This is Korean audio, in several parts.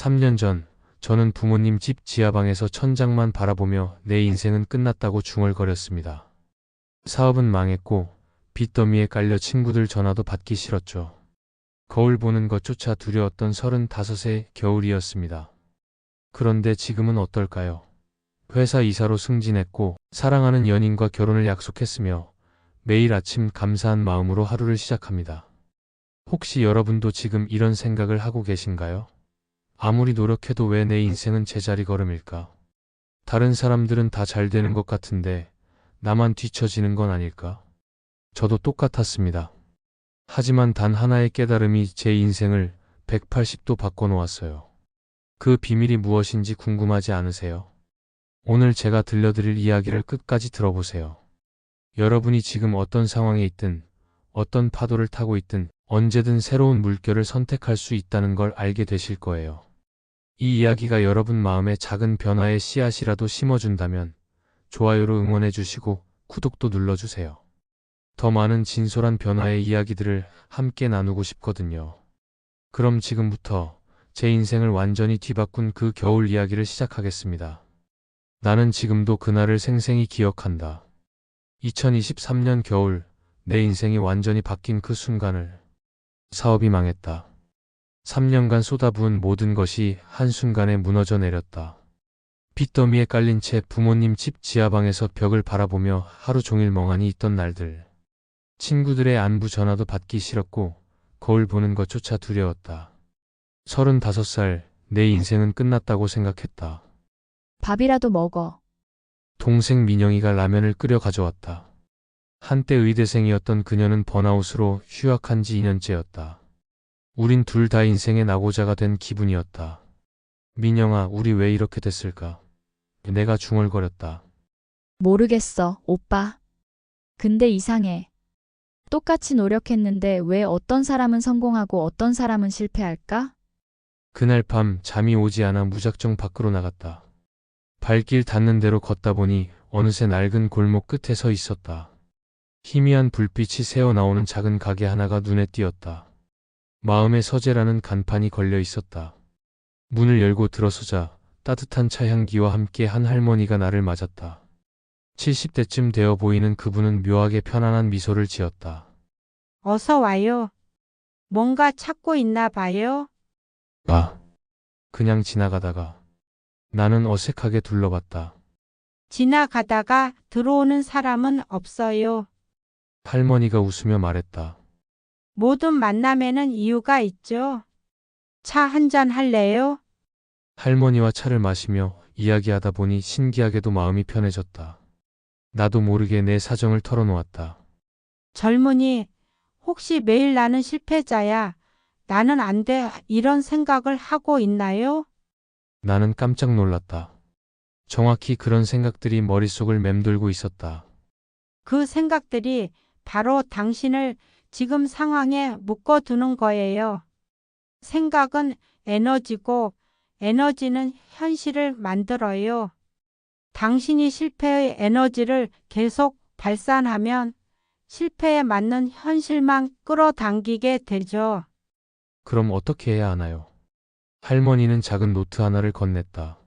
3년 전, 저는 부모님 집 지하방에서 천장만 바라보며 내 인생은 끝났다고 중얼거렸습니다. 사업은 망했고, 빚더미에 깔려 친구들 전화도 받기 싫었죠. 거울 보는 것조차 두려웠던 35세 겨울이었습니다. 그런데 지금은 어떨까요? 회사 이사로 승진했고, 사랑하는 연인과 결혼을 약속했으며, 매일 아침 감사한 마음으로 하루를 시작합니다. 혹시 여러분도 지금 이런 생각을 하고 계신가요? 아무리 노력해도 왜 내 인생은 제자리 걸음일까? 다른 사람들은 다 잘 되는 것 같은데 나만 뒤처지는 건 아닐까? 저도 똑같았습니다. 하지만 단 하나의 깨달음이 제 인생을 180도 바꿔놓았어요. 그 비밀이 무엇인지 궁금하지 않으세요? 오늘 제가 들려드릴 이야기를 끝까지 들어보세요. 여러분이 지금 어떤 상황에 있든, 어떤 파도를 타고 있든 언제든 새로운 물결을 선택할 수 있다는 걸 알게 되실 거예요. 이 이야기가 여러분 마음에 작은 변화의 씨앗이라도 심어준다면 좋아요로 응원해 주시고 구독도 눌러주세요. 더 많은 진솔한 변화의 이야기들을 함께 나누고 싶거든요. 그럼 지금부터 제 인생을 완전히 뒤바꾼 그 겨울 이야기를 시작하겠습니다. 나는 지금도 그날을 생생히 기억한다. 2023년 겨울, 내 인생이 완전히 바뀐 그 순간을. 사업이 망했다. 3년간 쏟아부은 모든 것이 한순간에 무너져 내렸다. 빚더미에 깔린 채 부모님 집 지하방에서 벽을 바라보며 하루 종일 멍하니 있던 날들. 친구들의 안부 전화도 받기 싫었고 거울 보는 것조차 두려웠다. 35살, 내 인생은 끝났다고 생각했다. 밥이라도 먹어. 동생 민영이가 라면을 끓여 가져왔다. 한때 의대생이었던 그녀는 번아웃으로 휴학한 지 2년째였다. 우린 둘 다 인생의 낙오자가 된 기분이었다. 민영아, 우리 왜 이렇게 됐을까? 내가 중얼거렸다. 모르겠어, 오빠. 근데 이상해. 똑같이 노력했는데 왜 어떤 사람은 성공하고 어떤 사람은 실패할까? 그날 밤 잠이 오지 않아 무작정 밖으로 나갔다. 발길 닿는 대로 걷다 보니 어느새 낡은 골목 끝에 서 있었다. 희미한 불빛이 새어나오는 작은 가게 하나가 눈에 띄었다. 마음의 서재라는 간판이 걸려 있었다. 문을 열고 들어서자 따뜻한 차 향기와 함께 한 할머니가 나를 맞았다. 70대쯤 되어 보이는 그분은 묘하게 편안한 미소를 지었다. 어서 와요. 뭔가 찾고 있나 봐요. 아, 그냥 지나가다가. 나는 어색하게 둘러봤다. 지나가다가 들어오는 사람은 없어요. 할머니가 웃으며 말했다. 모든 만남에는 이유가 있죠. 차 한잔 할래요? 할머니와 차를 마시며 이야기하다 보니 신기하게도 마음이 편해졌다. 나도 모르게 내 사정을 털어놓았다. 젊은이, 혹시 매일 나는 실패자야. 나는 안 돼. 이런 생각을 하고 있나요? 나는 깜짝 놀랐다. 정확히 그런 생각들이 머릿속을 맴돌고 있었다. 그 생각들이 바로 당신을 지금 상황에 묶어두는 거예요. 생각은 에너지고 에너지는 현실을 만들어요. 당신이 실패의 에너지를 계속 발산하면 실패에 맞는 현실만 끌어당기게 되죠. 그럼 어떻게 해야 하나요? 할머니는 작은 노트 하나를 건넸다.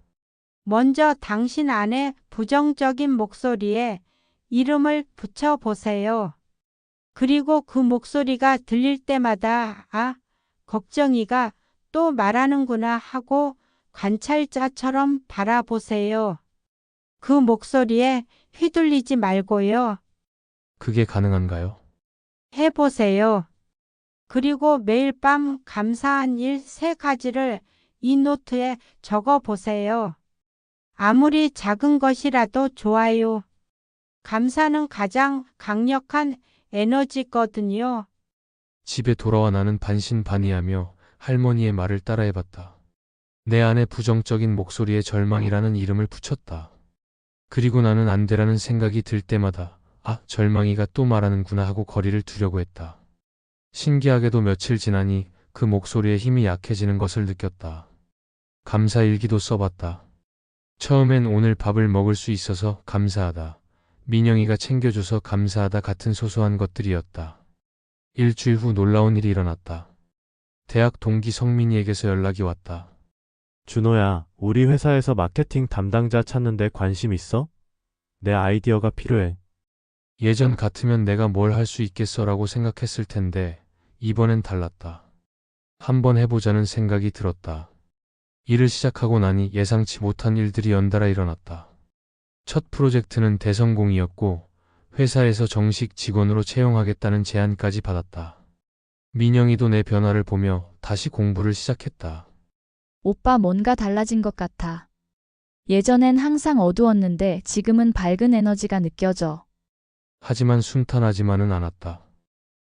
먼저 당신 안에 부정적인 목소리에 이름을 붙여보세요. 그리고 그 목소리가 들릴 때마다 아, 걱정이가 또 말하는구나 하고 관찰자처럼 바라보세요. 그 목소리에 휘둘리지 말고요. 그게 가능한가요? 해보세요. 그리고 매일 밤 감사한 일 3가지를 이 노트에 적어보세요. 아무리 작은 것이라도 좋아요. 감사는 가장 강력한 에너지거든요. 집에 돌아와 나는 반신반의하며 할머니의 말을 따라해봤다. 내 안에 부정적인 목소리에 절망이라는 이름을 붙였다. 그리고 나는 안 되라는 생각이 들 때마다 아, 절망이가 또 말하는구나 하고 거리를 두려고 했다. 신기하게도 며칠 지나니 그 목소리의 힘이 약해지는 것을 느꼈다. 감사일기도 써봤다. 처음엔 오늘 밥을 먹을 수 있어서 감사하다. 민영이가 챙겨줘서 감사하다 같은 소소한 것들이었다. 일주일 후 놀라운 일이 일어났다. 대학 동기 성민이에게서 연락이 왔다. 준호야, 우리 회사에서 마케팅 담당자 찾는데 관심 있어? 내 아이디어가 필요해. 예전 같으면 내가 뭘 할 수 있겠어라고 생각했을 텐데 이번엔 달랐다. 한번 해보자는 생각이 들었다. 일을 시작하고 나니 예상치 못한 일들이 연달아 일어났다. 첫 프로젝트는 대성공이었고 회사에서 정식 직원으로 채용하겠다는 제안까지 받았다. 민영이도 내 변화를 보며 다시 공부를 시작했다. 오빠 뭔가 달라진 것 같아. 예전엔 항상 어두웠는데 지금은 밝은 에너지가 느껴져. 하지만 순탄하지만은 않았다.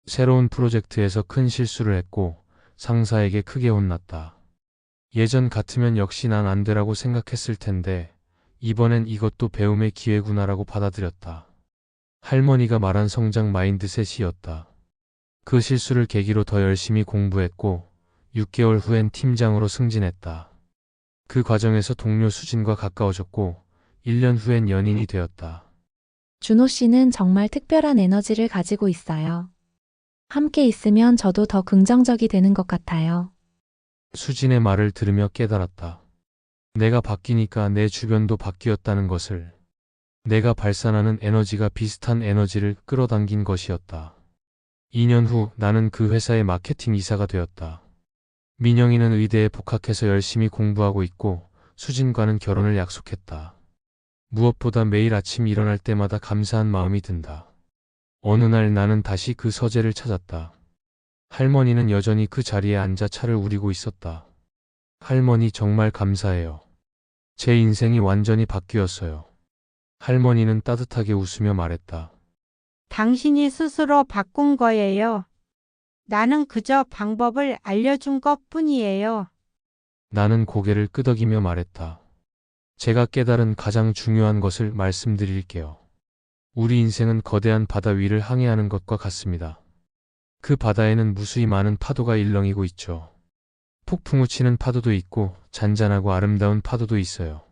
새로운 프로젝트에서 큰 실수를 했고 상사에게 크게 혼났다. 예전 같으면 역시 난 안 되라고 생각했을 텐데 이번엔 이것도 배움의 기회구나라고 받아들였다. 할머니가 말한 성장 마인드셋이었다. 그 실수를 계기로 더 열심히 공부했고 6개월 후엔 팀장으로 승진했다. 그 과정에서 동료 수진과 가까워졌고 1년 후엔 연인이 되었다. 준호 씨는 정말 특별한 에너지를 가지고 있어요. 함께 있으면 저도 더 긍정적이 되는 것 같아요. 수진의 말을 들으며 깨달았다. 내가 바뀌니까 내 주변도 바뀌었다는 것을. 내가 발산하는 에너지가 비슷한 에너지를 끌어당긴 것이었다. 2년 후 나는 그 회사의 마케팅 이사가 되었다. 민영이는 의대에 복학해서 열심히 공부하고 있고 수진과는 결혼을 약속했다. 무엇보다 매일 아침 일어날 때마다 감사한 마음이 든다. 어느 날 나는 다시 그 서재를 찾았다. 할머니는 여전히 그 자리에 앉아 차를 우리고 있었다. 할머니 정말 감사해요. 제 인생이 완전히 바뀌었어요. 할머니는 따뜻하게 웃으며 말했다. 당신이 스스로 바꾼 거예요. 나는 그저 방법을 알려준 것 뿐이에요. 나는 고개를 끄덕이며 말했다. 제가 깨달은 가장 중요한 것을 말씀드릴게요. 우리 인생은 거대한 바다 위를 항해하는 것과 같습니다. 그 바다에는 무수히 많은 파도가 일렁이고 있죠. 폭풍우 치는 파도도 있고 잔잔하고 아름다운 파도도 있어요.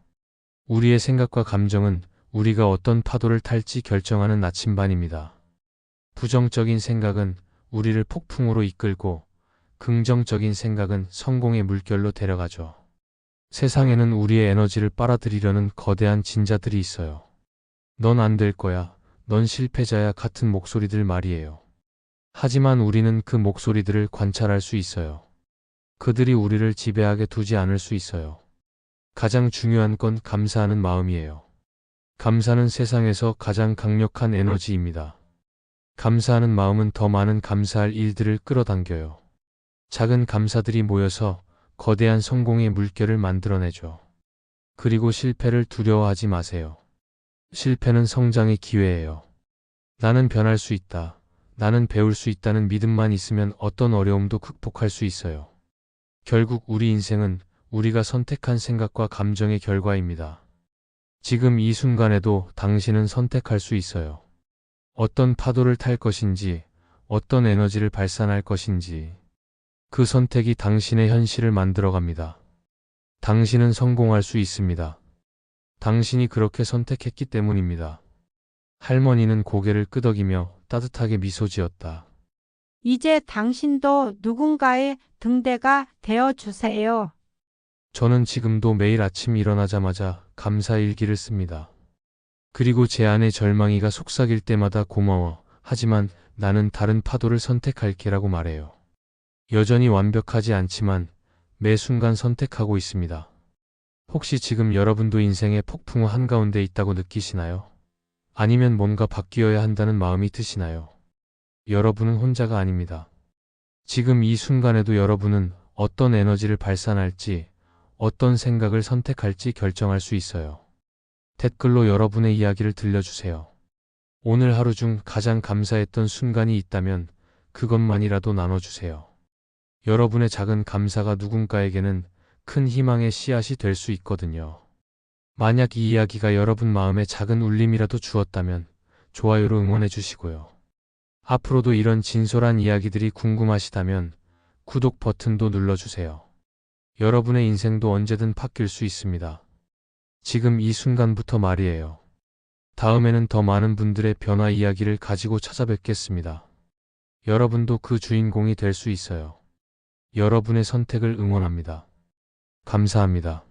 우리의 생각과 감정은 우리가 어떤 파도를 탈지 결정하는 나침반입니다. 부정적인 생각은 우리를 폭풍으로 이끌고 긍정적인 생각은 성공의 물결로 데려가죠. 세상에는 우리의 에너지를 빨아들이려는 거대한 진자들이 있어요. 넌 안 될 거야. 넌 실패자야 같은 목소리들 말이에요. 하지만 우리는 그 목소리들을 관찰할 수 있어요. 그들이 우리를 지배하게 두지 않을 수 있어요. 가장 중요한 건 감사하는 마음이에요. 감사는 세상에서 가장 강력한 에너지입니다. 감사하는 마음은 더 많은 감사할 일들을 끌어당겨요. 작은 감사들이 모여서 거대한 성공의 물결을 만들어내죠. 그리고 실패를 두려워하지 마세요. 실패는 성장의 기회예요. 나는 변할 수 있다. 나는 배울 수 있다는 믿음만 있으면 어떤 어려움도 극복할 수 있어요. 결국 우리 인생은 우리가 선택한 생각과 감정의 결과입니다. 지금 이 순간에도 당신은 선택할 수 있어요. 어떤 파도를 탈 것인지, 어떤 에너지를 발산할 것인지, 그 선택이 당신의 현실을 만들어갑니다. 당신은 성공할 수 있습니다. 당신이 그렇게 선택했기 때문입니다. 할머니는 고개를 끄덕이며 따뜻하게 미소 지었다. 이제 당신도 누군가의 등대가 되어주세요. 저는 지금도 매일 아침 일어나자마자 감사 일기를 씁니다. 그리고 제 안의 절망이가 속삭일 때마다 고마워. 하지만 나는 다른 파도를 선택할게라고 말해요. 여전히 완벽하지 않지만 매 순간 선택하고 있습니다. 혹시 지금 여러분도 인생의 폭풍우 한가운데 있다고 느끼시나요? 아니면 뭔가 바뀌어야 한다는 마음이 드시나요? 여러분은 혼자가 아닙니다. 지금 이 순간에도 여러분은 어떤 에너지를 발산할지, 어떤 생각을 선택할지 결정할 수 있어요. 댓글로 여러분의 이야기를 들려주세요. 오늘 하루 중 가장 감사했던 순간이 있다면 그것만이라도 나눠주세요. 여러분의 작은 감사가 누군가에게는 큰 희망의 씨앗이 될 수 있거든요. 만약 이 이야기가 여러분 마음에 작은 울림이라도 주었다면 좋아요로 응원해 주시고요. 앞으로도 이런 진솔한 이야기들이 궁금하시다면 구독 버튼도 눌러주세요. 여러분의 인생도 언제든 바뀔 수 있습니다. 지금 이 순간부터 말이에요. 다음에는 더 많은 분들의 변화 이야기를 가지고 찾아뵙겠습니다. 여러분도 그 주인공이 될 수 있어요. 여러분의 선택을 응원합니다. 감사합니다.